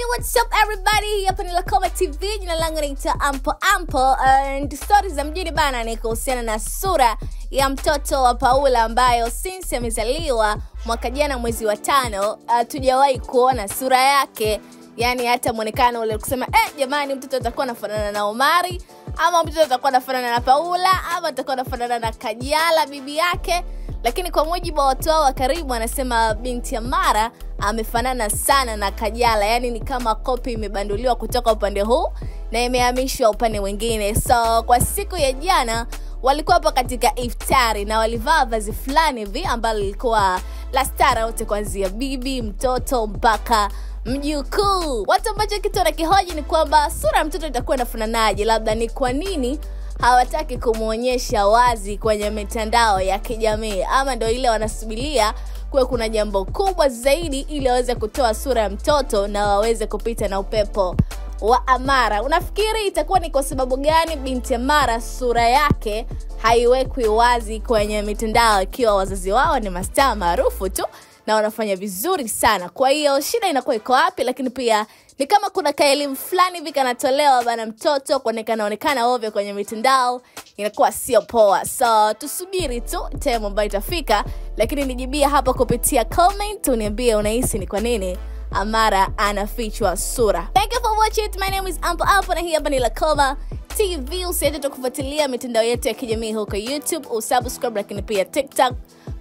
What's up everybody? Hapa ni Lakoma TV, jina langu naitwa Ampo and stories za mjini bana ni kuhusiana na sura ya mtoto wa Paula ambayo since amezaliwa mwaka jana mwezi wa 5 hatujawahi kuona sura yake, yani hata muonekano ule kusema jamani mtoto atakuwa anafanana na Omari ama mtoto atakuwa anafanana na Paula ama atakuwa anafanana na Kajala bibi yake. Lakini kwa mujibu wa watu wa karibu anasema binti Amara amefanana sana na Kajala, yani ni kama kopi imebanduliwa kutoka upande huu na imehamishwa upande mwingine. So kwa siku ya jana walikuwa hapa katika iftari na walivaa vazi fulani hivi ambalo lilikuwa la stara wote kuanzia bibi, mtoto mpaka mjukuu. Watu ambacho kitu wanakihoji ni kwamba sura ya mtoto itakuwa inafananaje, labda ni kwa nini hawataki kumuonyesha wazi kwenye mitandao ya kijamii, ama ndio ile wanasubiria kuwe kuna jambo kubwa zaidi ili waweze kutoa sura ya mtoto na waweze kupita na upepo wa Amara. Unafikiri itakuwa ni kwa sababu gani binti Amara sura yake haiwekwi wazi kwenye mitandao ikiwa wazazi wao ni mastaa maarufu tu na wanafanya vizuri sana? Kwa hiyo shida inakuwa iko wapi? Lakini pia ni kama kuna kaelimu fulani hivi kanatolewa bana mtoto kuonekana ovyo kwenye mitandao, inakuwa sio poa. So tusubiri tu time ambayo itafika, lakini nijibia hapa kupitia comment uniambie unahisi ni kwa nini Amara anafichwa sura. Thank you for watching. My name is Ampo na hii hapa ni Lakoma TV. Usiache kufuatilia mitandao yetu ya kijamii huko YouTube, usubscribe, lakini pia TikTok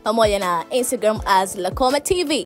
pamoja na Instagram as Lakoma TV.